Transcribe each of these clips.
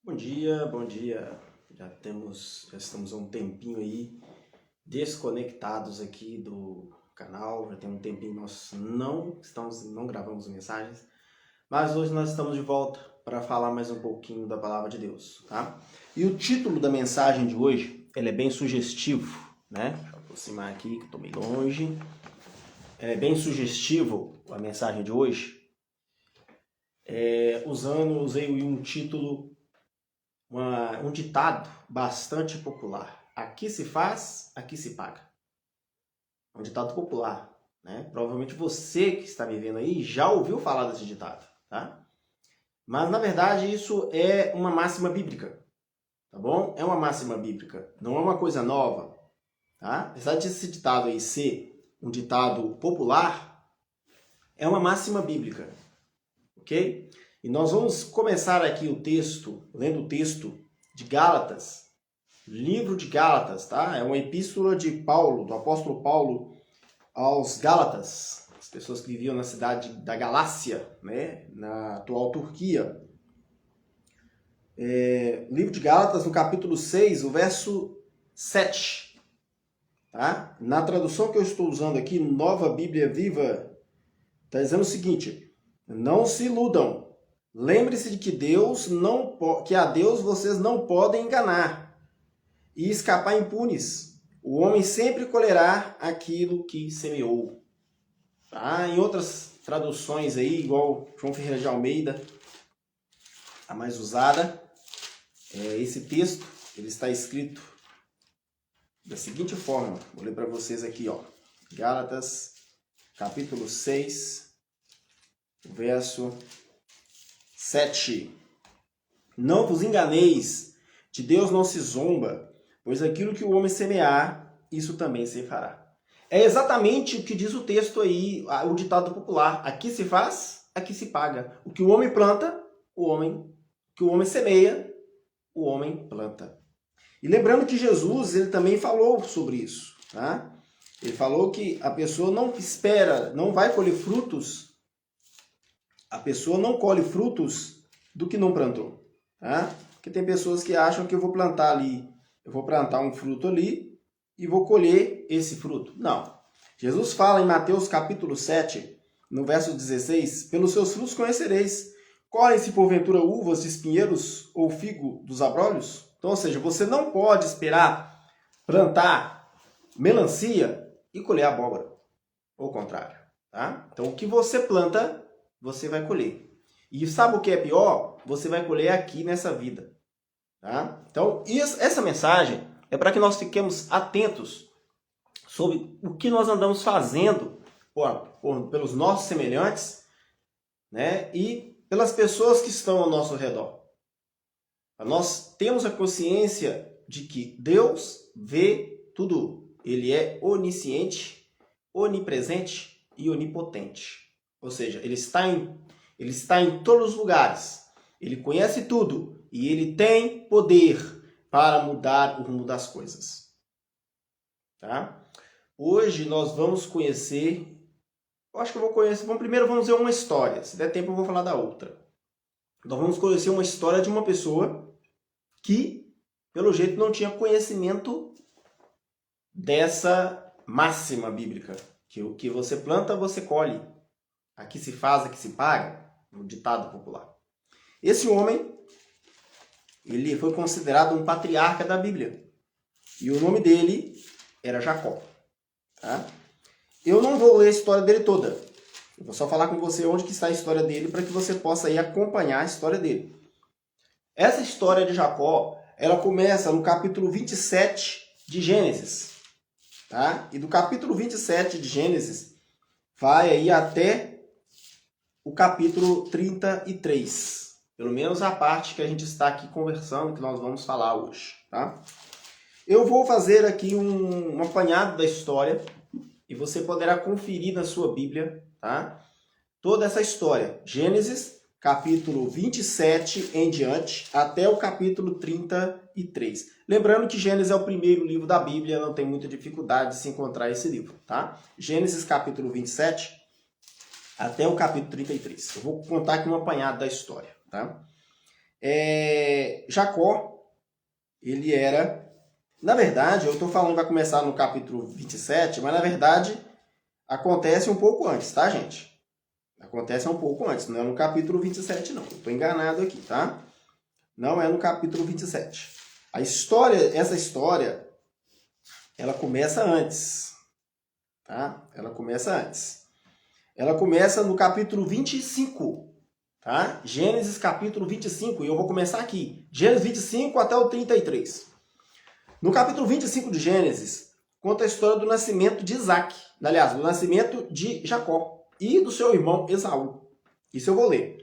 Bom dia, bom dia. Já estamos há um tempinho aí desconectados aqui do canal. Já tem um tempinho que nós não gravamos mensagens, mas hoje nós estamos de volta para falar mais um pouquinho da palavra de Deus, tá? E o título da mensagem de hoje, ele é bem sugestivo, né? Deixa eu aproximar aqui que estou meio longe. É bem sugestivo a mensagem de hoje. Usei um título, um ditado bastante popular. Aqui se faz, aqui se paga. É um ditado popular, né? Provavelmente você que está me vendo aí já ouviu falar desse ditado, tá? Mas na verdade isso é uma máxima bíblica, tá bom? É uma máxima bíblica, não é uma coisa nova, tá? Apesar desse ditado aí ser um ditado popular, é uma máxima bíblica, ok? E nós vamos começar aqui o texto, lendo o texto de Gálatas, livro de Gálatas, tá? É uma epístola de Paulo, do apóstolo Paulo aos Gálatas, as pessoas que viviam na cidade da Galácia, né? Na atual Turquia. Livro de Gálatas, no capítulo 6, o verso 7. Tá? Na tradução que eu estou usando aqui, Nova Bíblia Viva, está dizendo o seguinte: não se iludam. Lembre-se de que a Deus vocês não podem enganar e escapar impunes. O homem sempre colherá aquilo que semeou. Tá? Em outras traduções aí, igual João Ferreira de Almeida, a mais usada, esse texto ele está escrito da seguinte forma. Vou ler para vocês aqui, ó. Gálatas, capítulo 6, verso 7. Não vos enganeis, de Deus não se zomba, pois aquilo que o homem semear, isso também se fará. É exatamente o que diz o texto aí, o ditado popular. Aqui se faz, aqui se paga. O que o homem planta, o que o homem semeia, o homem planta. E lembrando que Jesus, ele também falou sobre isso, tá? Ele falou que a pessoa não espera, não vai colher frutos, a pessoa não colhe frutos do que não plantou, tá? Porque tem pessoas que acham que eu vou plantar um fruto ali e vou colher esse fruto. Não. Jesus fala em Mateus capítulo 7, no verso 16, pelos seus frutos conhecereis. Colhem-se porventura uvas de espinheiros ou figo dos abrolhos? Então, ou seja, você não pode esperar plantar melancia e colher abóbora. Ou o contrário, tá? Então, o que você planta, você vai colher. E sabe o que é pior? Você vai colher aqui nessa vida. Tá? Então, essa mensagem é para que nós fiquemos atentos sobre o que nós andamos fazendo pelos nossos semelhantes, né? E pelas pessoas que estão ao nosso redor. Nós temos a consciência de que Deus vê tudo. Ele é onisciente, onipresente e onipotente. Ou seja, ele está em todos os lugares. Ele conhece tudo e ele tem poder para mudar o rumo das coisas. Tá? Hoje nós vamos conhecer, eu acho que eu vou conhecer, primeiro vamos ver uma história, se der tempo eu vou falar da outra. Nós vamos conhecer uma história de uma pessoa que, pelo jeito, não tinha conhecimento dessa máxima bíblica, que o que você planta, você colhe. Aqui se faz, aqui se paga, no ditado popular. Esse homem, ele foi considerado um patriarca da Bíblia. E o nome dele era Jacó. Tá? Eu não vou ler a história dele toda. Eu vou só falar com você onde que está a história dele para que você possa aí acompanhar a história dele. Essa história de Jacó, ela começa no capítulo 27 de Gênesis. Tá? E do capítulo 27 de Gênesis vai aí até o capítulo 33. Pelo menos a parte que a gente está aqui conversando, que nós vamos falar hoje. Tá? Eu vou fazer aqui um apanhado da história e você poderá conferir na sua Bíblia, tá? Toda essa história. Gênesis, capítulo 27 em diante, até o capítulo 33. Lembrando que Gênesis é o primeiro livro da Bíblia, não tem muita dificuldade de se encontrar esse livro, tá? Gênesis, capítulo 27, até o capítulo 33. Eu vou contar aqui um apanhado da história, tá? Jacó, ele era... Na verdade, eu estou falando que vai começar no capítulo 27, mas na verdade acontece um pouco antes, tá, gente? Acontece um pouco antes, não é no capítulo 27, não. Estou enganado aqui, tá? Não é no capítulo 27. Essa história, ela começa antes, tá? Ela começa antes. Ela começa no capítulo 25, tá? Gênesis capítulo 25, e eu vou começar aqui. Gênesis 25 até o 33. No capítulo 25 de Gênesis, conta a história do nascimento de Isaac. Aliás, do nascimento de Jacó e do seu irmão Esaú. Isso eu vou ler.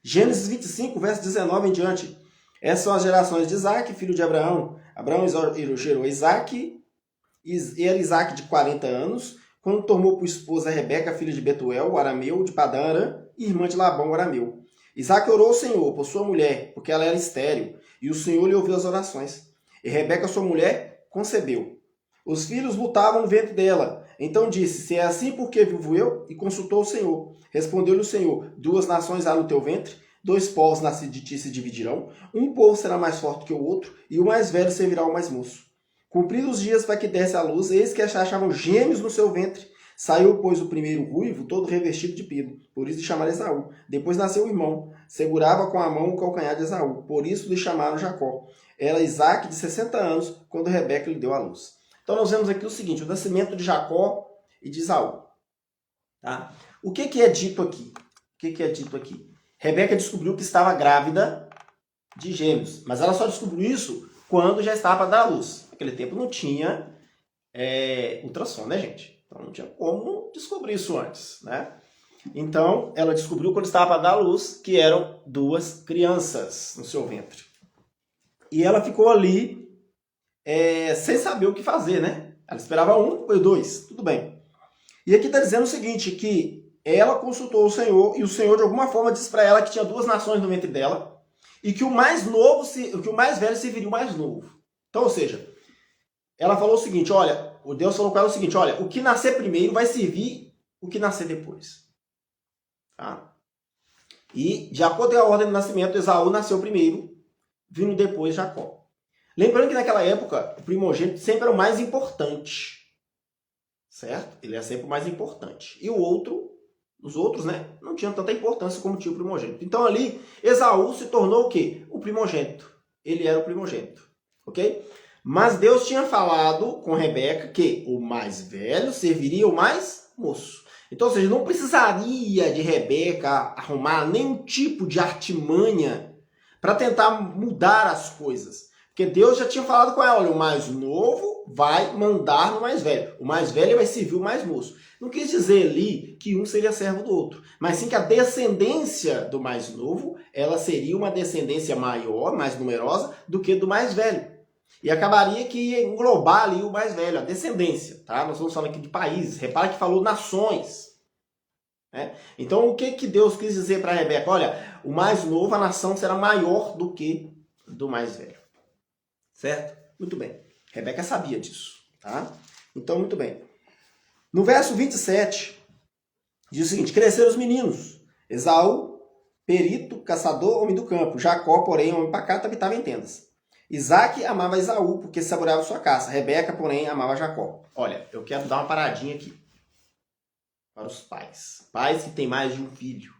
Gênesis 25, verso 19 em diante. Essas são as gerações de Isaac, filho de Abraão. Abraão gerou Isaac, e era Isaac de 40 anos, quando tomou por esposa Rebeca, filha de Betuel, o arameu, de Padã Arã, e irmã de Labão, o arameu. Isaac orou ao Senhor por sua mulher, porque ela era estéril, e o Senhor lhe ouviu as orações. E Rebeca, sua mulher, concebeu. Os filhos lutavam no ventre dela. Então disse, se é assim, por que vivo eu? E consultou o Senhor. Respondeu-lhe o Senhor, 2 nações há no teu ventre, 2 povos nascidos de ti se dividirão, um povo será mais forte que o outro, e o mais velho servirá ao mais moço. Cumpridos os dias para que desse à luz, eis que achavam gêmeos no seu ventre. Saiu, pois, o primeiro ruivo, todo revestido de pelo, por isso lhe chamaram Esaú. Depois nasceu o irmão, segurava com a mão o calcanhar de Esaú, por isso lhe chamaram Jacó. Era Isaac de 60 anos, quando Rebeca lhe deu à luz. Então nós vemos aqui o seguinte, o nascimento de Jacó e de Esaú. Tá? O que é dito aqui? O que é dito aqui? Rebeca descobriu que estava grávida de gêmeos, mas ela só descobriu isso quando já estava para dar à luz. Naquele tempo não tinha ultrassom, né, gente? Então não tinha como descobrir isso antes, né? Então ela descobriu quando estava para dar à luz que eram 2 crianças no seu ventre. E ela ficou ali sem saber o que fazer, né? Ela esperava 1 ou 2, tudo bem. E aqui está dizendo o seguinte, que ela consultou o Senhor, e o Senhor de alguma forma disse para ela que tinha 2 nações no ventre dela, e que o mais velho serviria o mais novo. Então, ou seja, ela falou o seguinte, olha, o Deus falou com ela o seguinte, olha, o que nascer primeiro vai servir o que nascer depois. Tá? E, de acordo com a ordem do nascimento, Esaú nasceu primeiro, vindo depois Jacó. Lembrando que naquela época, o primogênito sempre era o mais importante. Certo? Ele é sempre o mais importante. E os outros, né, não tinham tanta importância como tinha o primogênito. Então ali, Esaú se tornou o quê? O primogênito. Ele era o primogênito. Ok? Mas Deus tinha falado com Rebeca que o mais velho serviria o mais moço. Então, ou seja, não precisaria de Rebeca arrumar nenhum tipo de artimanha para tentar mudar as coisas. Porque Deus já tinha falado com ela, olha, o mais novo vai mandar no mais velho. O mais velho vai servir o mais moço. Não quis dizer ali que um seria servo do outro, mas sim que a descendência do mais novo, ela seria uma descendência maior, mais numerosa, do que do mais velho. E acabaria que ia englobar ali o mais velho, a descendência. Tá? Nós estamos falando aqui de países. Repara que falou nações. Né? Então, o que Deus quis dizer para Rebeca? Olha, o mais novo, a nação será maior do que do mais velho. Certo? Muito bem. Rebeca sabia disso. Tá? Então, muito bem. No verso 27, diz o seguinte, cresceram os meninos. Esaú, perito, caçador, homem do campo. Jacó, porém, homem pacato, habitava em tendas. Isaac amava Esaú, porque saboreava sua caça. Rebeca, porém, amava Jacó. Olha, eu quero dar uma paradinha aqui. Para os pais. Pais que têm mais de um filho.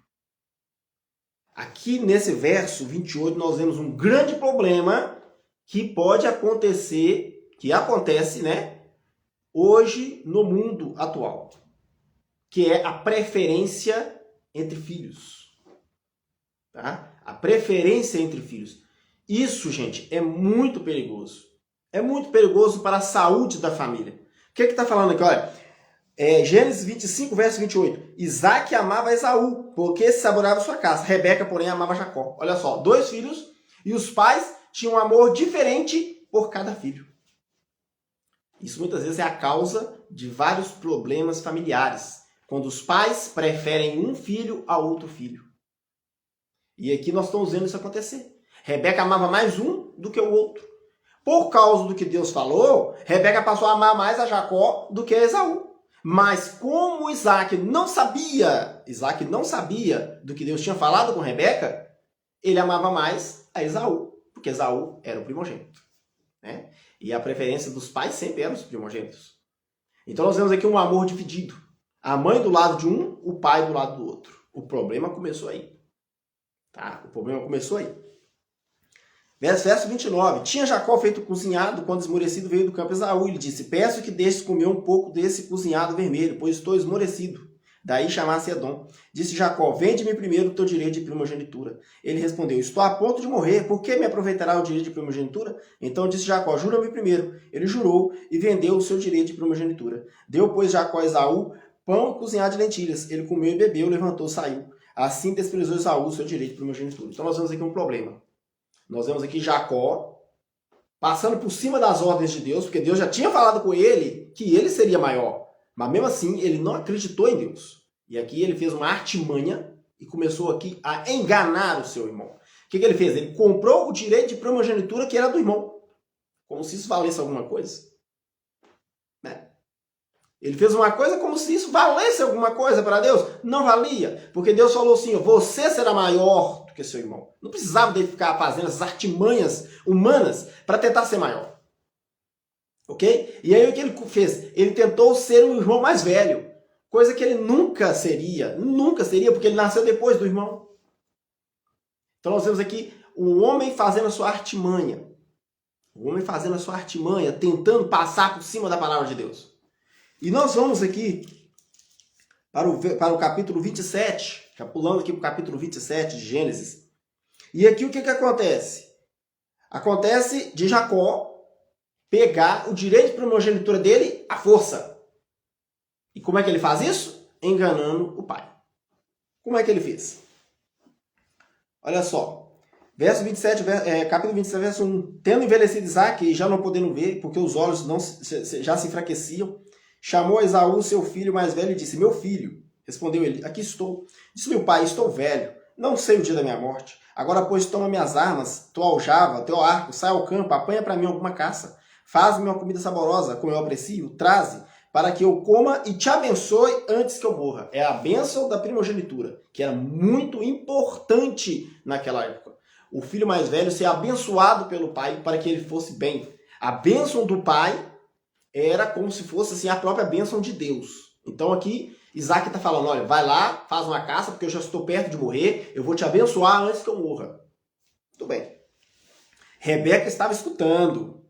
Aqui nesse verso 28, nós vemos um grande problema que pode acontecer, que acontece, né, hoje no mundo atual, que é a preferência entre filhos. Tá? A preferência entre filhos. Isso, gente, é muito perigoso. É muito perigoso para a saúde da família. O que está falando aqui? Olha, Gênesis 25, verso 28. Isaac amava Esaú, porque saboreava sua caça. Rebeca, porém, amava Jacó. Olha só, 2 filhos e os pais tinham um amor diferente por cada filho. Isso muitas vezes é a causa de vários problemas familiares, quando os pais preferem um filho a outro filho. E aqui nós estamos vendo isso acontecer. Rebeca amava mais um do que o outro. Por causa do que Deus falou, Rebeca passou a amar mais a Jacó do que a Esaú. Mas como Isaac não sabia do que Deus tinha falado com Rebeca, ele amava mais a Esaú, porque Esaú era o primogênito, né? E a preferência dos pais sempre eram os primogênitos. Então nós vemos aqui um amor dividido. A mãe do lado de um, o pai do lado do outro. O problema começou aí. Tá? O problema começou aí. Verso 29. Tinha Jacó feito cozinhado, quando esmorecido veio do campo Esaú. Ele disse, peço que deixes comer um pouco desse cozinhado vermelho, pois estou esmorecido. Daí chamasse Edom. Disse Jacó, vende-me primeiro o teu direito de primogenitura. Ele respondeu, estou a ponto de morrer, por que me aproveitará o direito de primogenitura? Então disse Jacó, jura-me primeiro. Ele jurou e vendeu o seu direito de primogenitura. Deu, pois, Jacó a Esaú pão cozinhado de lentilhas. Ele comeu e bebeu, levantou, saiu. Assim desprezou Esaú o seu direito de primogenitura. Então nós vemos aqui um problema. Nós vemos aqui Jacó passando por cima das ordens de Deus, porque Deus já tinha falado com ele que ele seria maior. Mas mesmo assim, ele não acreditou em Deus. E aqui ele fez uma artimanha e começou aqui a enganar o seu irmão. O que ele fez? Ele comprou o direito de primogenitura que era do irmão. Como se isso valesse alguma coisa. Né? Ele fez uma coisa como se isso valesse alguma coisa para Deus. Não valia. Porque Deus falou assim, você será maior do que seu irmão. Não precisava dele ficar fazendo essas artimanhas humanas para tentar ser maior. Ok? E aí o que ele fez? Ele tentou ser o irmão mais velho. Coisa que ele nunca seria. Nunca seria, porque ele nasceu depois do irmão. Então nós vemos aqui um homem fazendo a sua artimanha. O homem fazendo a sua artimanha, tentando passar por cima da palavra de Deus. E nós vamos aqui para o capítulo 27, já pulando aqui para o capítulo 27 de Gênesis. E aqui o que acontece? Acontece de Jacó pegar o direito de primogenitura dele à força. E como é que ele faz isso? Enganando o pai. Como é que ele fez? Olha só. Verso 27, capítulo 27, verso 1. Tendo envelhecido Isaac e já não podendo ver, porque os olhos já se enfraqueciam, chamou a Esaú, seu filho mais velho, e disse, meu filho. Respondeu ele, aqui estou. Disse meu pai, estou velho, não sei o dia da minha morte. Agora, pois, toma minhas armas, tua aljava, teu arco, sai ao campo, apanha para mim alguma caça. Faz-me uma comida saborosa, como eu aprecio, traze, para que eu coma e te abençoe antes que eu morra. É a bênção da primogenitura, que era muito importante naquela época. O filho mais velho ser abençoado pelo pai para que ele fosse bem. A bênção do pai era como se fosse assim, a própria bênção de Deus. Então aqui, Isaac está falando, olha, vai lá, faz uma caça, porque eu já estou perto de morrer, eu vou te abençoar antes que eu morra. Muito bem. Rebeca estava escutando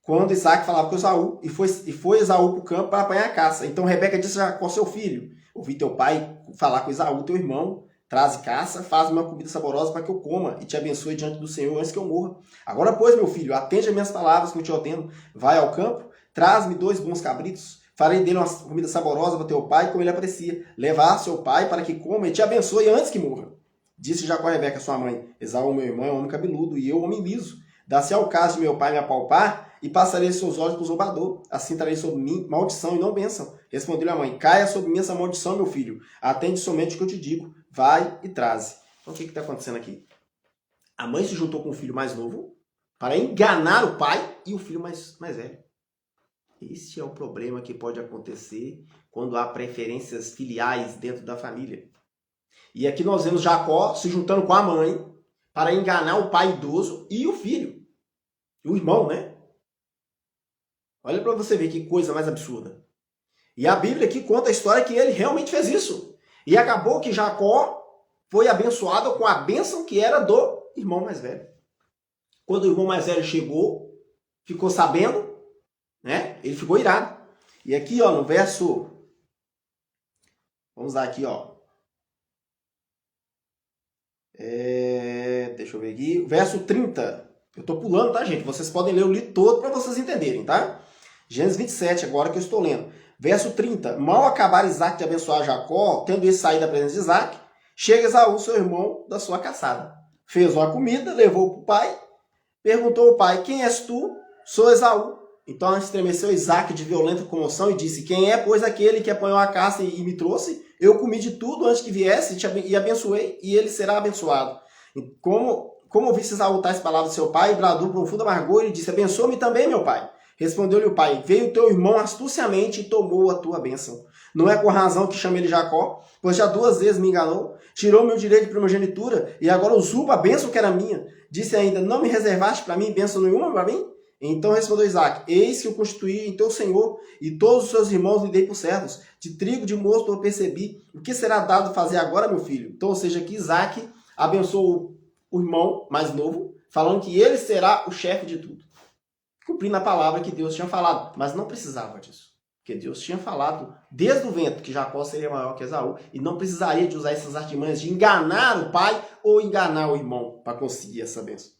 quando Isaac falava com Esaú, e foi Esaú para o campo para apanhar a caça. Então Rebeca disse a Jacó, seu filho, ouvi teu pai falar com Esaú, teu irmão, traze caça, faz uma comida saborosa para que eu coma e te abençoe diante do Senhor antes que eu morra. Agora, pois, meu filho, atende as minhas palavras que eu te ordeno, vai ao campo, traz-me 2 bons cabritos, farei dele uma comida saborosa para teu pai, como ele aprecia. Levar seu pai para que coma e te abençoe antes que morra. Disse Jacó a Rebeca, sua mãe, Esaú, meu irmão, é um homem cabeludo, e eu, homem liso. Dá-se ao caso de meu pai me apalpar, e passarei seus olhos por zombador. Assim trarei sobre mim maldição e não bênção. Respondeu-lhe a mãe, caia sobre mim essa maldição, meu filho. Atende somente o que eu te digo. Vai e traze. Então o que está acontecendo aqui? A mãe se juntou com o filho mais novo para enganar o pai e o filho mais velho. Esse é o problema que pode acontecer quando há preferências filiais dentro da família. E aqui nós vemos Jacó se juntando com a mãe para enganar o pai idoso e o filho. E o irmão, né? Olha para você ver que coisa mais absurda. E a Bíblia aqui conta a história que ele realmente fez isso. E acabou que Jacó foi abençoado com a bênção que era do irmão mais velho. Quando o irmão mais velho chegou, ficou sabendo, né? Ele ficou irado. E aqui, ó, no verso... Vamos lá aqui, ó. Deixa eu ver aqui. Verso 30. Eu estou pulando, tá, gente? Vocês podem ler o livro todo para vocês entenderem, tá? Gênesis 27, agora que eu estou lendo. Verso 30. Mal acabar Isaac de abençoar Jacó, tendo ele saído da presença de Isaac, chega Esaú, seu irmão, da sua caçada. Fez uma comida, levou para o pai, perguntou ao pai, quem és tu? Sou Esaú. Então estremeceu Isaac de violenta comoção e disse, quem é, pois, aquele que apanhou a caça e me trouxe? Eu comi de tudo antes que viesse e abençoei, e ele será abençoado. E como ouvisse Esaú tais palavras do seu pai, bradou profundo amargor e disse, abençoa-me também, meu pai. Respondeu-lhe o pai, veio teu irmão astuciamente e tomou a tua bênção. Não é com razão que chama ele Jacó, pois já 2 vezes me enganou, tirou meu direito de primogenitura e agora usurpa a bênção que era minha. Disse ainda, não me reservaste para mim bênção nenhuma para mim? Então respondeu Isaac, eis que eu constituí em teu senhor e todos os seus irmãos lhe dei por servos. De trigo de mosto eu percebi. O que será dado fazer agora, meu filho? Então, ou seja, que Isaac abençoou o irmão mais novo, falando que ele será o chefe de tudo. Cumprindo a palavra que Deus tinha falado, mas não precisava disso. Porque Deus tinha falado desde o ventre que Jacó seria maior que Esaú e não precisaria de usar essas artimanhas de enganar o pai ou enganar o irmão para conseguir essa bênção.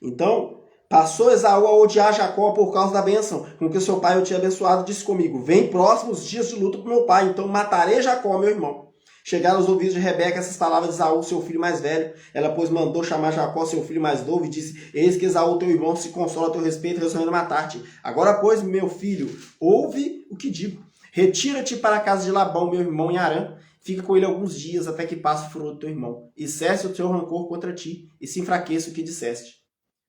Então, passou Esaú a odiar Jacó por causa da bênção com que seu pai o tinha abençoado. Disse comigo, vem próximos dias de luto para meu pai, então matarei Jacó, meu irmão. Chegaram aos ouvidos de Rebeca essas palavras de Esaú, seu filho mais velho. Ela, pois, mandou chamar Jacó, seu filho mais novo, e disse, eis que Esaú, teu irmão, se consola a teu respeito, resolvendo matar-te. Agora, pois, meu filho, ouve o que digo. Retira-te para a casa de Labão, meu irmão, em Harã. Fica com ele alguns dias, até que passe o furor do teu irmão. E cesse o teu rancor contra ti, e se enfraqueça o que disseste.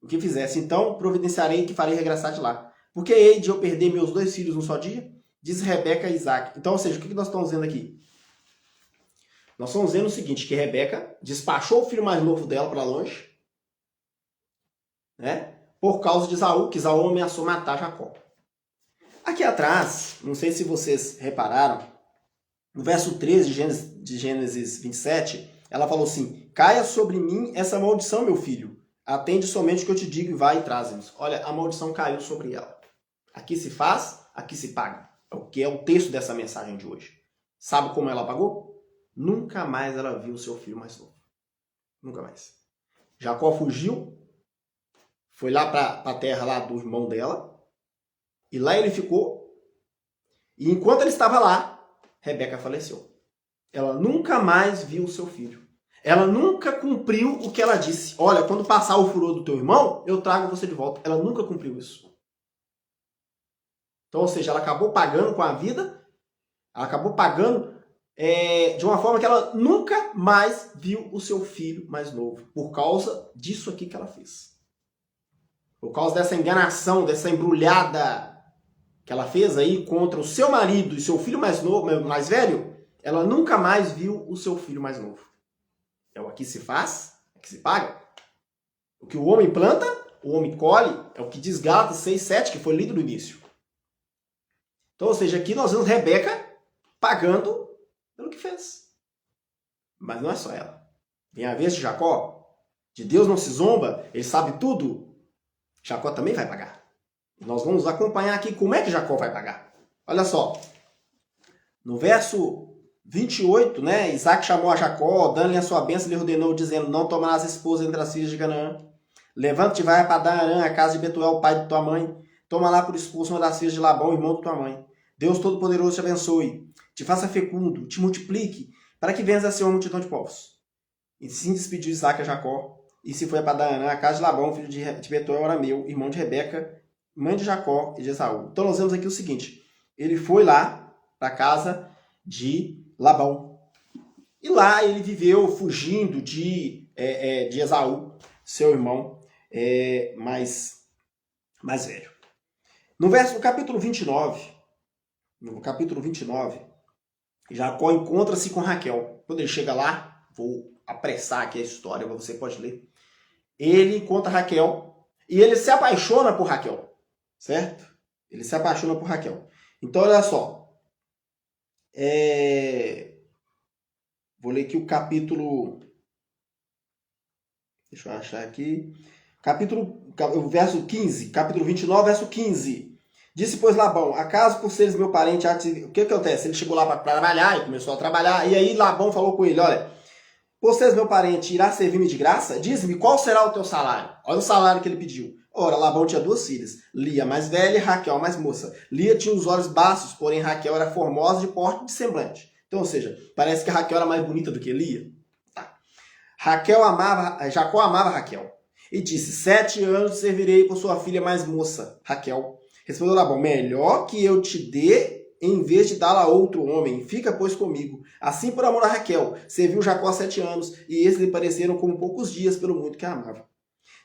O que fizesse. Então, providenciarei que farei regressar de lá. Porque hei de eu perder meus 2 filhos num só dia? Diz Rebeca a Isaac. Então, ou seja, o que nós estamos vendo aqui? Nós estamos vendo o seguinte, que Rebeca despachou o filho mais novo dela para longe, né? Por causa de Esaú, que Esaú ameaçou matar Jacó. Aqui atrás, não sei se vocês repararam, no verso 13 de Gênesis 27, ela falou assim, caia sobre mim essa maldição, meu filho. Atende somente o que eu te digo e vai e traze-nos. Olha, a maldição caiu sobre ela. Aqui se faz, aqui se paga. É o que é o texto dessa mensagem de hoje. Sabe como ela pagou? Nunca mais ela viu o seu filho mais novo. Nunca mais. Jacó fugiu, foi lá para a terra lá do irmão dela, e lá ele ficou, e enquanto ele estava lá, Rebeca faleceu. Ela nunca mais viu o seu filho. Ela nunca cumpriu o que ela disse. Olha, quando passar o furor do teu irmão, eu trago você de volta. Ela nunca cumpriu isso. Então, ou seja, ela acabou pagando com a vida, ela acabou pagando de uma forma que ela nunca mais viu o seu filho mais novo, por causa disso aqui que ela fez. Por causa dessa enganação, dessa embrulhada que ela fez aí contra o seu marido e seu filho mais novo, mais velho, ela nunca mais viu o seu filho mais novo. É o aqui se faz, aqui se paga. O que o homem planta, o homem colhe, é o que diz Gálatas 6:7, que foi lido no início. Então, ou seja, aqui nós vemos Rebeca pagando pelo que fez. Mas não é só ela. Vem a vez de Jacó. De Deus não se zomba, ele sabe tudo. Jacó também vai pagar. Nós vamos acompanhar aqui como é que Jacó vai pagar. Olha só. No verso 28, né? Isaac chamou a Jacó, dando-lhe a sua bênção, lhe ordenou, dizendo, não tomarás esposa entre as filhas de Canaã. Levanta-te e vai a Padã-Arã, a casa de Betuel, pai de tua mãe. Toma lá por esposa uma das filhas de Labão, irmão de tua mãe. Deus Todo-Poderoso te abençoe, te faça fecundo, te multiplique, para que venhas a ser uma multidão de povos. E sim despediu Isaac a Jacó, e se foi a Padã-Arã, a casa de Labão, filho de Betuel, arameu, irmão de Rebeca, mãe de Jacó e de Esaú. Então nós vemos aqui o seguinte, ele foi lá para a casa de Labão. E lá ele viveu fugindo de Esaú, seu irmão mais velho. No capítulo 29, Jacó encontra-se com Raquel. Quando ele chega lá, vou apressar aqui a história, você pode ler. Ele encontra Raquel e ele se apaixona por Raquel, certo? Ele se apaixona por Raquel. Então, olha só. Vou ler aqui o capítulo... Deixa eu achar aqui. O verso 15, capítulo 29, verso 15. Disse, pois, Labão, acaso por seres meu parente... O que acontece? Ele chegou lá para trabalhar e começou a trabalhar. E aí Labão falou com ele, olha, por seres meu parente, irá servir-me de graça? Diz-me, qual será o teu salário? Olha o salário que ele pediu. Ora, Labão tinha 2 filhas, Lia mais velha e Raquel mais moça. Lia tinha os olhos baços, porém Raquel era formosa de porte e de semblante. Então, ou seja, parece que Raquel era mais bonita do que Lia. Tá. Jacó amava Raquel. E disse, 7 anos servirei por sua filha mais moça, Raquel. Respondeu Labão, melhor que eu te dê em vez de dá-la a outro homem. Fica, pois, comigo. Assim, por amor a Raquel, serviu Jacó 7 anos, e esses lhe pareceram como poucos dias pelo muito que a amava.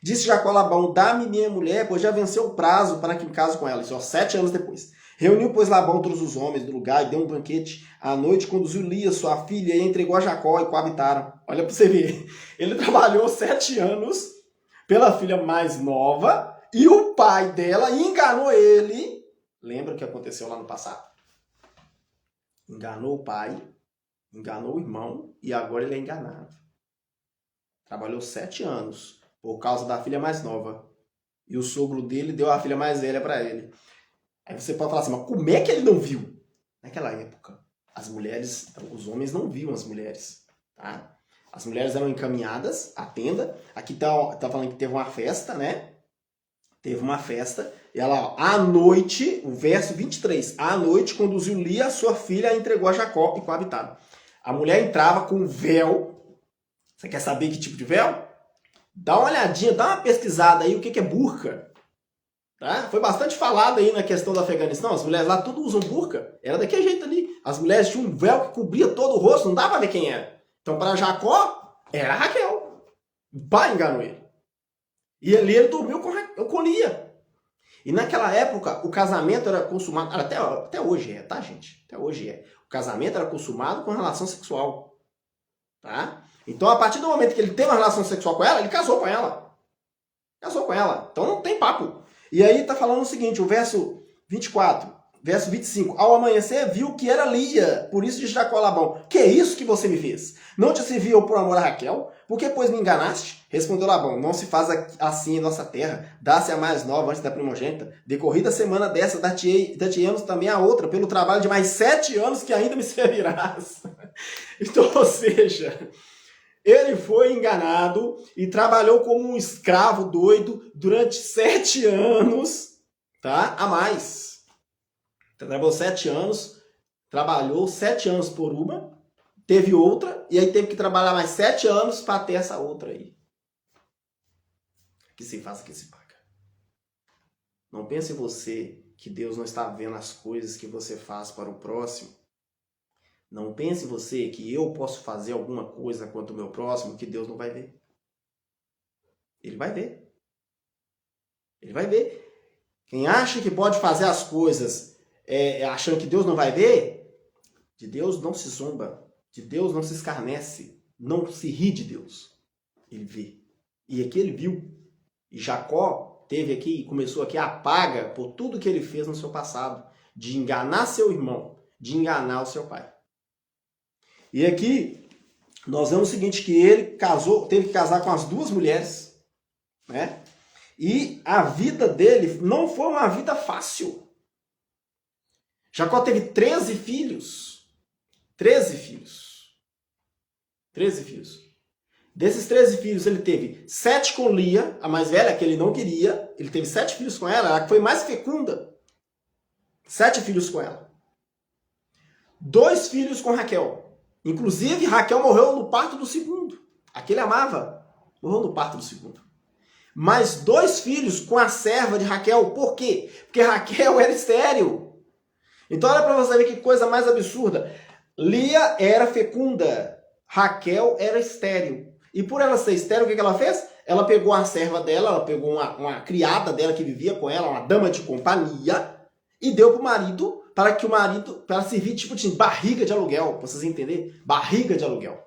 Disse Jacó a Labão, dá-me minha mulher, pois já venceu o prazo para que me case com ela. Isso, 7 anos depois. Reuniu, pois, Labão todos os homens do lugar e deu um banquete. À noite conduziu Lia, sua filha, e entregou a Jacó e coabitaram. Olha para você ver. Ele trabalhou 7 anos pela filha mais nova e o pai dela enganou ele. Lembra o que aconteceu lá no passado? Enganou o pai, enganou o irmão e agora ele é enganado. Trabalhou 7 anos por causa da filha mais nova. E o sogro dele deu a filha mais velha para ele. Aí você pode falar assim, mas como é que ele não viu? Naquela época, as mulheres, os homens não viam as mulheres. Tá? As mulheres eram encaminhadas à tenda. Aqui tá falando que teve uma festa, né? Teve uma festa. E ela, à noite, o verso 23, à noite conduziu Lia, sua filha, e entregou a Jacó e coabitaram. A mulher entrava com véu. Você quer saber que tipo de véu? Dá uma olhadinha, dá uma pesquisada aí o que é burca. Tá? Foi bastante falado aí na questão do Afeganistão. As mulheres lá tudo usam burca. Era daquele jeito ali. As mulheres tinham um véu que cobria todo o rosto, não dava pra ver quem era. Então, para Jacó, era Raquel. O pai enganou ele. E ali ele dormiu com Lia. E naquela época, o casamento era consumado. Até hoje é, tá, gente? Até hoje é. O casamento era consumado com relação sexual. Tá? Então, a partir do momento que ele teve uma relação sexual com ela, ele casou com ela. Casou com ela. Então, não tem papo. E aí tá falando o seguinte, o verso 24, verso 25. Ao amanhecer, viu que era Lia, por isso disse Jacó a Labão, que é isso que você me fez? Não te servi eu por amor a Raquel? Por que, pois, me enganaste? Respondeu Labão, não se faz assim em nossa terra, dá-se a mais nova antes da primogênita. Decorrida a semana dessa, dar-te-emos também a outra, pelo trabalho de mais 7 anos que ainda me servirás. Então, ou seja... Ele foi enganado e trabalhou como um escravo doido durante 7 anos, tá? A mais. Trabalhou 7 anos, trabalhou 7 anos por uma, teve outra, e aí teve que trabalhar mais 7 anos para ter essa outra aí. Que se faz, que se paga. Não pense você que Deus não está vendo as coisas que você faz para o próximo. Não pense você que eu posso fazer alguma coisa quanto ao meu próximo que Deus não vai ver. Ele vai ver. Ele vai ver. Quem acha que pode fazer as coisas achando que Deus não vai ver, de Deus não se zomba. De Deus não se escarnece. Não se ri de Deus. Ele vê. E aqui ele viu. E Jacó começou aqui a paga por tudo que ele fez no seu passado. De enganar seu irmão. De enganar o seu pai. E aqui nós vemos o seguinte, que ele teve que casar com as 2 mulheres, né? E a vida dele não foi uma vida fácil. Jacó teve 13 filhos. 13 filhos. 13 filhos. Desses 13 filhos, ele teve 7 com Lia, a mais velha, que ele não queria. Ele teve 7 filhos com ela, ela que foi mais fecunda. 7 filhos com ela. 2 filhos com Raquel. Inclusive, Raquel morreu no parto do segundo. Aquele amava. Morreu no parto do segundo. Mais 2 filhos com a serva de Raquel. Por quê? Porque Raquel era estéril. Então olha para você ver que coisa mais absurda. Lia era fecunda. Raquel era estéril. E por ela ser estéril, o que ela fez? Ela pegou a serva dela, ela pegou uma criada dela que vivia com ela, uma dama de companhia, e deu para o marido, para servir tipo de barriga de aluguel, para vocês entenderem? Barriga de aluguel.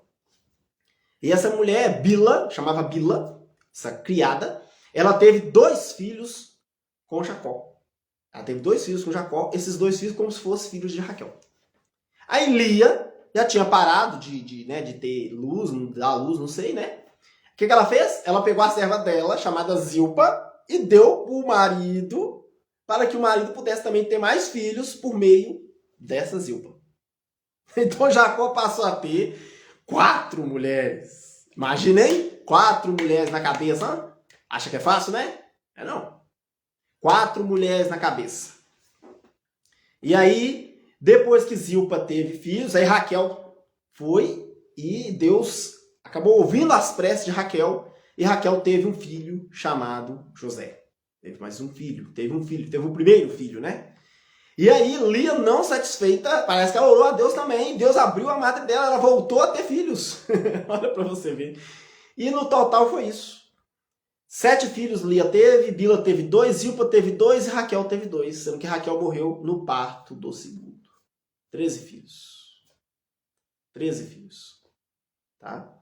E essa mulher, Bila, chamava Bila, essa criada, ela teve 2 filhos com Jacó. Ela teve 2 filhos com Jacó, esses 2 filhos como se fossem filhos de Raquel. Aí Lia já tinha parado de ter luz, dar luz, não sei, né? O que ela fez? Ela pegou a serva dela, chamada Zilpa, e deu para o marido, para que o marido pudesse também ter mais filhos por meio dessa Zilpa. Então Jacó passou a ter 4 mulheres. Imaginem, 4 mulheres na cabeça. Hein? Acha que é fácil, né? É não. 4 mulheres na cabeça. E aí, depois que Zilpa teve filhos, aí Raquel foi e Deus acabou ouvindo as preces de Raquel, e Raquel teve um filho chamado José. Teve mais um filho, teve o primeiro filho, né? E aí, Lia, não satisfeita, parece que ela orou a Deus também. Deus abriu a madre dela, ela voltou a ter filhos. Olha para você ver. E no total foi isso. 7 filhos Lia teve, Bila teve 2, Zilpa teve 2 e Raquel teve 2, sendo que Raquel morreu no parto do segundo. 13 filhos. 13 filhos. Tá?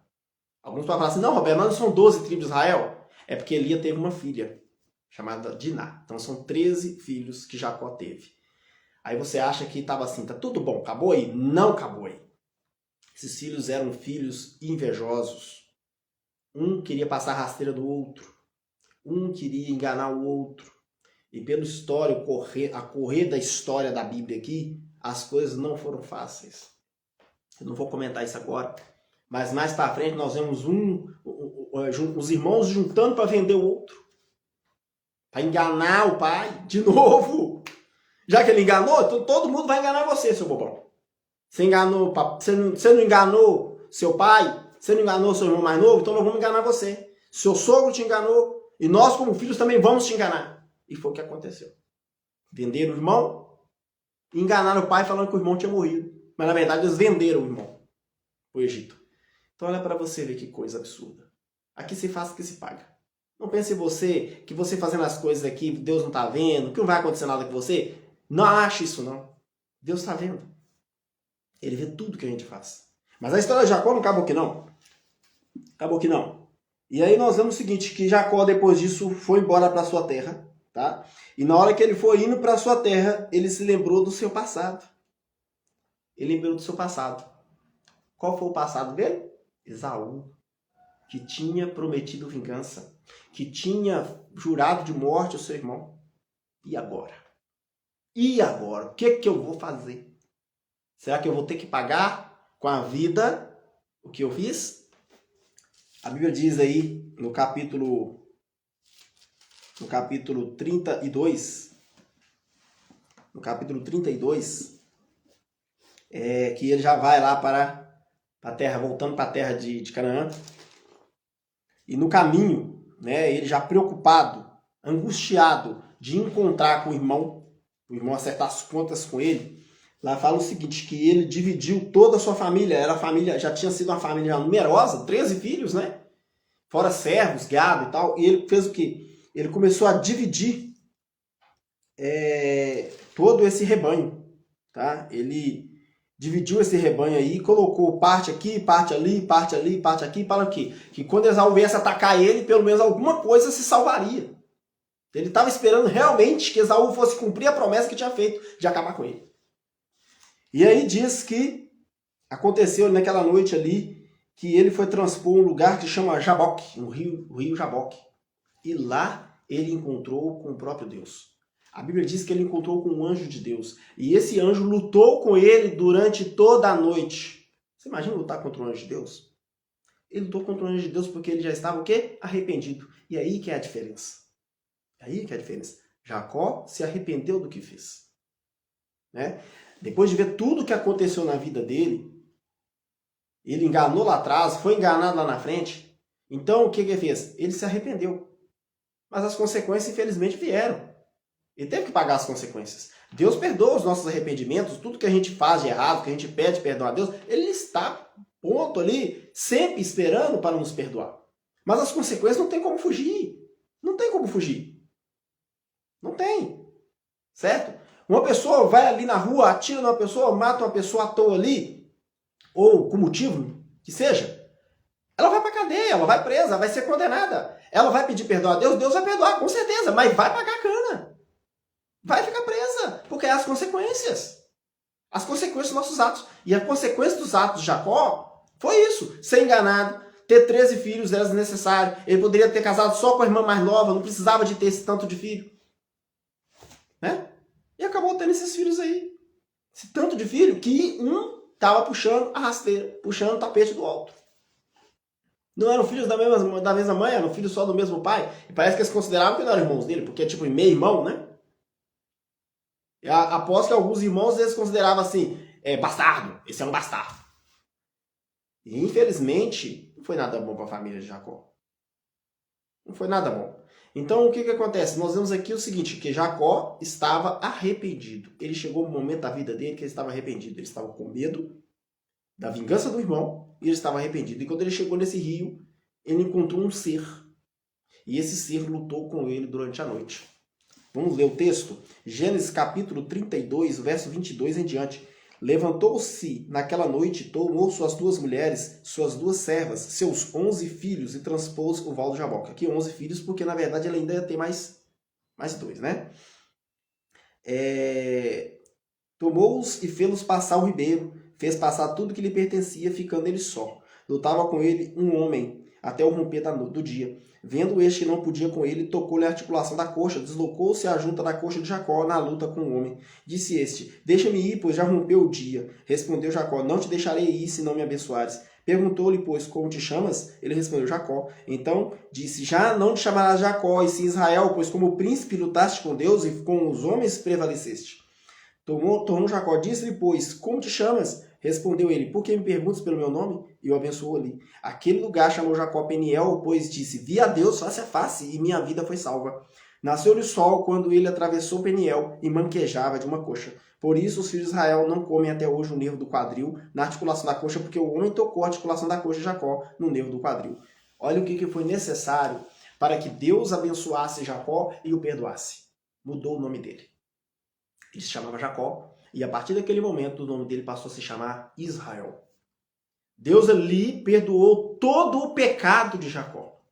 Alguns podem falar assim, não, Roberto, mas não são 12 tribos de Israel? É porque Lia teve uma filha, chamada Diná. Então são 13 filhos que Jacó teve. Aí você acha que estava assim, tá tudo bom, acabou aí? Não acabou aí. Esses filhos eram filhos invejosos. Um queria passar a rasteira do outro. Um queria enganar o outro. E pelo histórico, a correr da história da Bíblia aqui, as coisas não foram fáceis. Eu não vou comentar isso agora. Mas mais para frente nós vemos os irmãos juntando para vender o outro. Para enganar o pai de novo. Já que ele enganou, então todo mundo vai enganar você, seu bobão. Você não enganou seu pai, você não enganou seu irmão mais novo, então nós vamos enganar você. Seu sogro te enganou e nós, como filhos, também vamos te enganar. E foi o que aconteceu. Venderam o irmão e enganaram o pai falando que o irmão tinha morrido. Mas na verdade eles venderam o irmão para o Egito. Então olha para você ver que coisa absurda. Aqui se faz o que se paga. Não pense em você, que você fazendo as coisas aqui, Deus não está vendo, que não vai acontecer nada com você. Não ache isso não. Deus está vendo. Ele vê tudo que a gente faz. Mas a história de Jacó não acabou aqui não. Acabou aqui não. E aí nós vemos o seguinte, que Jacó depois disso foi embora para sua terra, tá? E na hora que ele foi indo para sua terra, ele se lembrou do seu passado. Ele lembrou do seu passado. Qual foi o passado dele? Esaú, que tinha prometido vingança, que tinha jurado de morte ao seu irmão. E agora? E agora? O que eu vou fazer? Será que eu vou ter que pagar com a vida o que eu fiz? A Bíblia diz aí no capítulo 32, no capítulo 32, que ele já vai lá para a terra, voltando para a terra de Canaã. E no caminho, né, ele já preocupado, angustiado de encontrar com o irmão acertar as contas com ele, lá fala o seguinte, que ele dividiu toda a sua família, já tinha sido uma família numerosa, 13 filhos, né? Fora servos, gado e tal, e ele fez o quê? Ele começou a dividir todo esse rebanho, tá? Ele dividiu esse rebanho aí, colocou parte aqui, parte ali, parte ali, parte aqui, para o quê? Que quando Esaú viesse atacar ele, pelo menos alguma coisa se salvaria. Ele estava esperando realmente que Esaú fosse cumprir a promessa que tinha feito de acabar com ele. E aí diz que aconteceu naquela noite ali que ele foi transpor um lugar que chama Jaboque, o rio Jaboque. E lá ele encontrou com o próprio Deus. A Bíblia diz que ele encontrou com um anjo de Deus. E esse anjo lutou com ele durante toda a noite. Você imagina lutar contra um anjo de Deus? Ele lutou contra um anjo de Deus porque ele já estava o quê? Arrependido. E aí que é a diferença. Aí que é a diferença. Jacó se arrependeu do que fez. Né? Depois de ver tudo o que aconteceu na vida dele, ele enganou lá atrás, foi enganado lá na frente. Então o que ele fez? Ele se arrependeu. Mas as consequências, infelizmente, vieram. Ele teve que pagar as consequências. Deus perdoa os nossos arrependimentos, tudo que a gente faz de errado, que a gente pede perdão a Deus, ele está ponto ali, sempre esperando para nos perdoar. Mas as consequências não tem como fugir. Não tem como fugir. Não tem. Certo? Uma pessoa vai ali na rua, atira numa pessoa, mata uma pessoa à toa ali, ou com motivo que seja, ela vai para a cadeia, ela vai presa, vai ser condenada. Ela vai pedir perdão a Deus, Deus vai perdoar, com certeza, mas vai pagar a cana. Vai ficar presa, porque é as consequências. As consequências dos nossos atos. E a consequência dos atos de Jacó foi isso, ser enganado, ter 13 filhos era desnecessário. Ele poderia ter casado só com a irmã mais nova, não precisava de ter esse tanto de filho. Né? E acabou tendo esses filhos aí. Esse tanto de filho que um estava puxando a rasteira, puxando o tapete do alto. Não eram filhos da mesma mãe, eram filhos só do mesmo pai. E parece que eles consideravam que não eram irmãos dele, porque é tipo meio irmão, né? E após que alguns irmãos eles consideravam assim, bastardo, esse é um bastardo. E infelizmente, não foi nada bom para a família de Jacó. Não foi nada bom. Então, o que acontece? Nós vemos aqui o seguinte, que Jacó estava arrependido. Ele chegou um momento da vida dele que ele estava arrependido. Ele estava com medo da vingança do irmão e ele estava arrependido. E quando ele chegou nesse rio, ele encontrou um ser. e esse ser lutou com ele durante a noite. Vamos ler o texto? Gênesis capítulo 32, verso 22 em diante. Levantou-se naquela noite, tomou suas 2 mulheres, suas 2 servas, seus 11 filhos e transpôs o val do Jaboque. Aqui 11 filhos, porque na verdade ele ainda ia ter mais 2, né? Tomou-os e fê-los passar o ribeiro, fez passar tudo que lhe pertencia, ficando ele só. Lutava com ele um homem, até o romper do dia. Vendo este que não podia com ele, tocou-lhe a articulação da coxa, deslocou-se a junta da coxa de Jacó na luta com o homem. Disse este, deixa-me ir, pois já rompeu o dia. Respondeu Jacó, não te deixarei ir, se não me abençoares. Perguntou-lhe, pois, como te chamas? Ele respondeu, Jacó. Então disse, já não te chamarás Jacó, e sim Israel, pois como príncipe lutaste com Deus e com os homens prevaleceste. Tornou Jacó, disse-lhe, pois, como te chamas? Respondeu ele, por que me perguntas pelo meu nome? E o abençoou ali. Aquele lugar chamou Jacó Peniel, pois disse, vi a Deus face a face, e minha vida foi salva. Nasceu-lhe o sol quando ele atravessou Peniel e manquejava de uma coxa. Por isso os filhos de Israel não comem até hoje o nervo do quadril na articulação da coxa, porque o homem tocou a articulação da coxa de Jacó no nervo do quadril. Olha o que foi necessário para que Deus abençoasse Jacó e o perdoasse. Mudou o nome dele. Ele se chamava Jacó, e a partir daquele momento o nome dele passou a se chamar Israel. Deus ali perdoou todo o pecado de Jacó.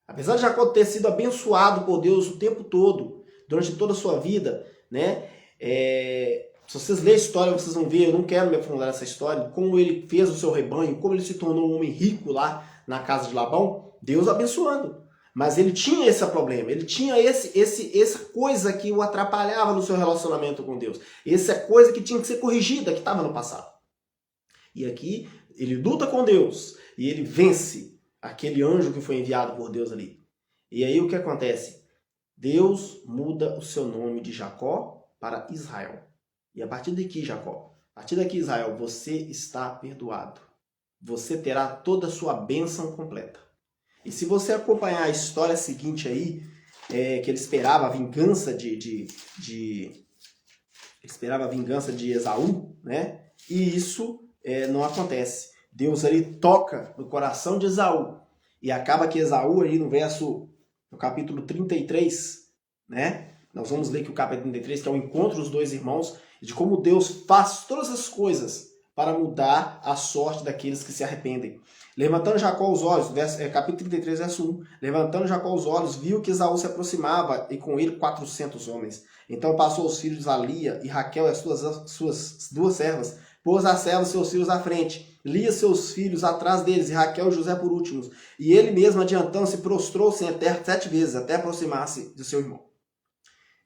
Apesar de Jacó ter sido abençoado por Deus o tempo todo, durante toda a sua vida, né? Se vocês lerem a história, vocês vão ver, eu não quero me aprofundar nessa história, como ele fez o seu rebanho, como ele se tornou um homem rico lá na casa de Labão, Deus abençoando. Mas ele tinha esse problema, ele tinha essa coisa que o atrapalhava no seu relacionamento com Deus. Essa coisa que tinha que ser corrigida, que estava no passado. E aqui ele luta com Deus e ele vence aquele anjo que foi enviado por Deus ali. E aí o que acontece? Deus muda o seu nome de Jacó para Israel. E a partir daqui, Jacó, a partir daqui, Israel, você está perdoado. Você terá toda a sua bênção completa. E se você acompanhar a história seguinte aí, que ele esperava a vingança de Esaú, né? E isso não acontece. Deus ali toca no coração de Esaú. E acaba que Esaú aí no capítulo 33, né? Nós vamos ler que o capítulo 33, que é o encontro dos 2 irmãos, de como Deus faz todas as coisas para mudar a sorte daqueles que se arrependem. Levantando Jacó os olhos, capítulo 33, verso 1. Levantando Jacó os olhos, viu que Esaú se aproximava, e com ele 400 homens. Então passou os filhos a Lia e Raquel e as suas 2 servas, pôs as servas seus filhos à frente, Lia seus filhos atrás deles, e Raquel e José por últimos. E ele mesmo, adiantando-se, prostrou-se em terra 7 vezes, até aproximar-se de seu irmão.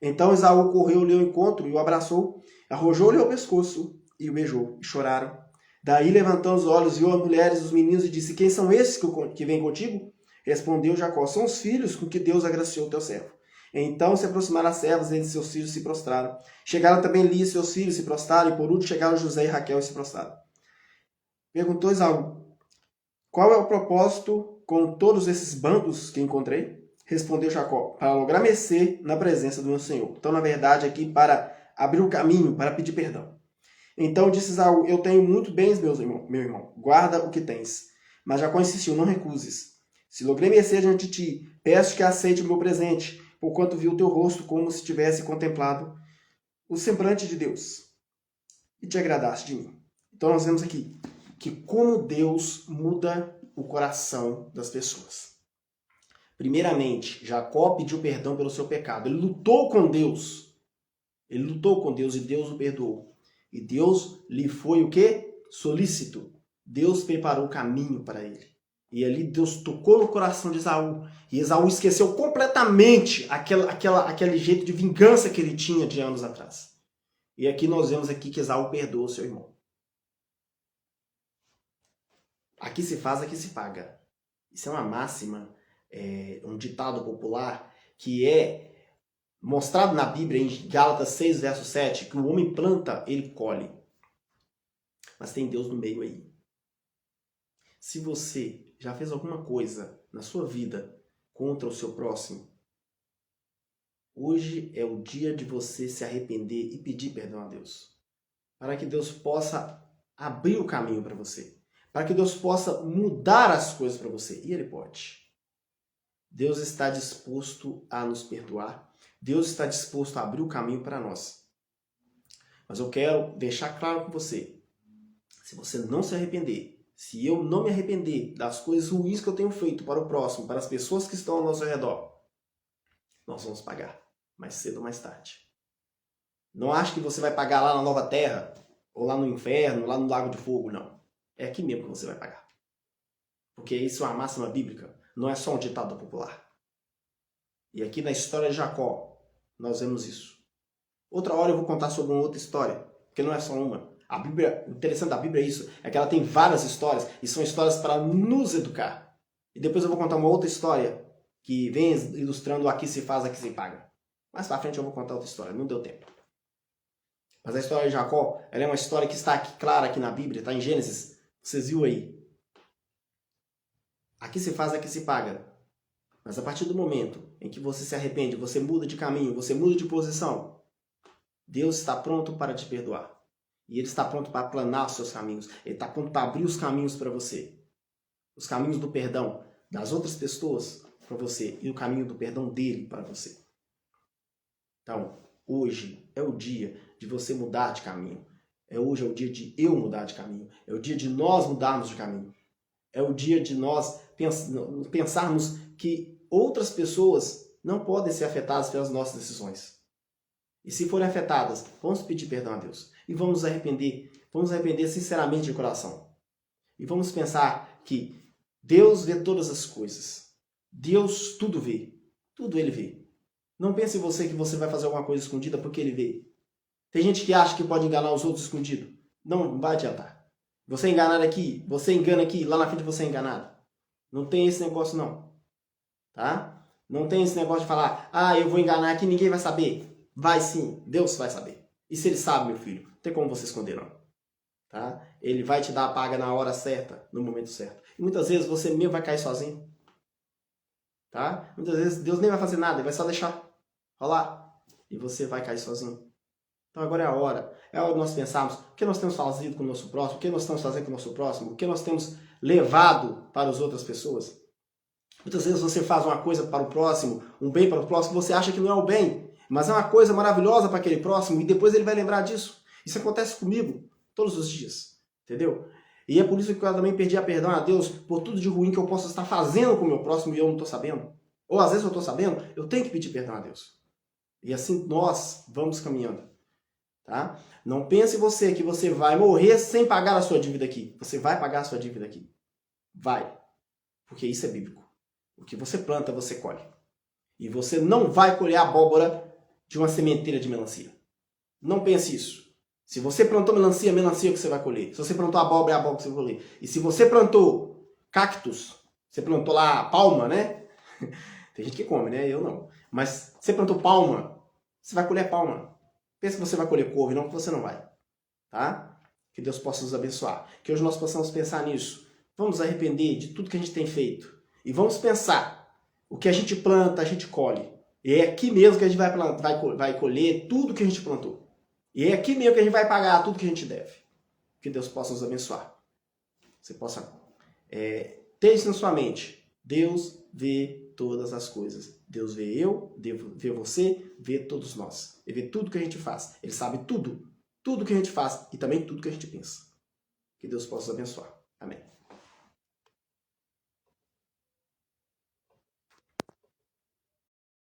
Então Esaú correu-lhe ao encontro e o abraçou, arrojou-lhe ao pescoço e o beijou, e choraram. Daí, levantando os olhos, viu as mulheres e os meninos e disse, quem são esses que vêm contigo? Respondeu Jacó, são os filhos com que Deus agraciou teu servo. Então se aproximaram as servas, e seus filhos se prostraram. Chegaram também Lia e seus filhos se prostraram, e por último chegaram José e Raquel e se prostraram. Perguntou Esaú, qual é o propósito com todos esses bandos que encontrei? Respondeu Jacó, para lograr mercê na presença do meu Senhor. Então, na verdade, aqui para abrir o caminho, para pedir perdão. Então disse Esaú, eu tenho muito bens, meu irmão, guarda o que tens. Mas Jacó insistiu, não recuses. Se logrei mercê diante de ti, peço que aceite o meu presente, porquanto vi o teu rosto como se tivesse contemplado o semblante de Deus, e te agradaste de mim. Então nós vemos aqui que como Deus muda o coração das pessoas. Primeiramente, Jacó pediu perdão pelo seu pecado. Ele lutou com Deus. Ele lutou com Deus e Deus o perdoou. E Deus lhe foi o quê? Solícito. Deus preparou o caminho para ele. E ali Deus tocou no coração de Esaú. E Esaú esqueceu completamente aquele jeito de vingança que ele tinha de anos atrás. E aqui nós vemos aqui que Esaú perdoou seu irmão. Aqui se faz, aqui se paga. Isso é uma máxima, um ditado popular que é mostrado na Bíblia em Gálatas 6, verso 7, que o homem planta, ele colhe. Mas tem Deus no meio aí. Se você já fez alguma coisa na sua vida contra o seu próximo, hoje é o dia de você se arrepender e pedir perdão a Deus. Para que Deus possa abrir o caminho para você. Para que Deus possa mudar as coisas para você. E Ele pode. Deus está disposto a nos perdoar. Deus está disposto a abrir o caminho para nós. Mas eu quero deixar claro com você, se você não se arrepender, se eu não me arrepender das coisas ruins que eu tenho feito para o próximo, para as pessoas que estão ao nosso redor, nós vamos pagar, mais cedo ou mais tarde. Não ache que você vai pagar lá na nova terra, ou lá no inferno, lá no lago de fogo, não. É aqui mesmo que você vai pagar. Porque isso é uma máxima bíblica, não é só um ditado popular. E aqui na história de Jacó, nós vemos isso. Outra hora eu vou contar sobre uma outra história, porque não é só uma. A Bíblia, o interessante da Bíblia é isso, é que ela tem várias histórias, e são histórias para nos educar. E depois eu vou contar uma outra história, que vem ilustrando aqui se faz, aqui se paga. Mais pra frente eu vou contar outra história, não deu tempo. Mas a história de Jacó, ela é uma história que está aqui, clara aqui na Bíblia, está em Gênesis. Vocês viram aí. Aqui se faz, aqui se paga. Mas a partir do momento em que você se arrepende, você muda de caminho, você muda de posição, Deus está pronto para te perdoar. E Ele está pronto para aplanar os seus caminhos. Ele está pronto para abrir os caminhos para você. Os caminhos do perdão das outras pessoas para você e o caminho do perdão dele para você. Então, hoje é o dia de você mudar de caminho. Hoje é o dia de eu mudar de caminho. É o dia de nós mudarmos de caminho. É o dia de nós pensarmos que outras pessoas não podem ser afetadas pelas nossas decisões. E se forem afetadas, vamos pedir perdão a Deus. E vamos nos arrepender. Vamos nos arrepender sinceramente de coração. E vamos pensar que Deus vê todas as coisas. Deus tudo vê. Tudo Ele vê. Não pense em você que você vai fazer alguma coisa escondida porque Ele vê. Tem gente que acha que pode enganar os outros escondido. Não vai adiantar. Você é enganado aqui, você engana aqui, lá na frente você é enganado. Não tem esse negócio não. Tá? Não tem esse negócio de falar, eu vou enganar aqui, ninguém vai saber. Vai sim, Deus vai saber. E se Ele sabe, meu filho, não tem como você esconder não. Tá? Ele vai te dar a paga na hora certa, no momento certo. E muitas vezes você mesmo vai cair sozinho. Tá? Muitas vezes Deus nem vai fazer nada, Ele vai só deixar rolar. E você vai cair sozinho. Então agora é a hora. É a hora de nós pensarmos o que nós temos fazido com o nosso próximo, o que nós estamos fazendo com o nosso próximo, o que nós temos levado para as outras pessoas. Muitas vezes você faz uma coisa para o próximo, um bem para o próximo, você acha que não é o bem, mas é uma coisa maravilhosa para aquele próximo e depois ele vai lembrar disso. Isso acontece comigo todos os dias, entendeu? E é por isso que eu também perdi a perdão a Deus por tudo de ruim que eu posso estar fazendo com o meu próximo e eu não estou sabendo. Ou às vezes eu estou sabendo, eu tenho que pedir perdão a Deus. E assim nós vamos caminhando. Tá? Não pense você que você vai morrer sem pagar a sua dívida aqui. Você vai pagar a sua dívida aqui. Vai. Porque isso é bíblico. O que você planta, você colhe. E você não vai colher a abóbora de uma sementeira de melancia. Não pense isso. Se você plantou melancia, melancia é o que você vai colher. Se você plantou abóbora, é a abóbora que você vai colher. E se você plantou cactus, você plantou lá palma, né? Tem gente que come, né? Eu não. Mas você plantou palma, você vai colher palma. Pensa que você vai colher couve, não, que você não vai. Tá? Que Deus possa nos abençoar. Que hoje nós possamos pensar nisso. Vamos nos arrepender de tudo que a gente tem feito. E vamos pensar. O que a gente planta, a gente colhe. E é aqui mesmo que a gente vai colher tudo que a gente plantou. E é aqui mesmo que a gente vai pagar tudo que a gente deve. Que Deus possa nos abençoar. Você possa ter isso na sua mente. Deus vê todas as coisas. Deus vê eu, vê você, vê todos nós. Ele vê tudo que a gente faz. Ele sabe tudo. Tudo que a gente faz e também tudo que a gente pensa. Que Deus possa nos abençoar.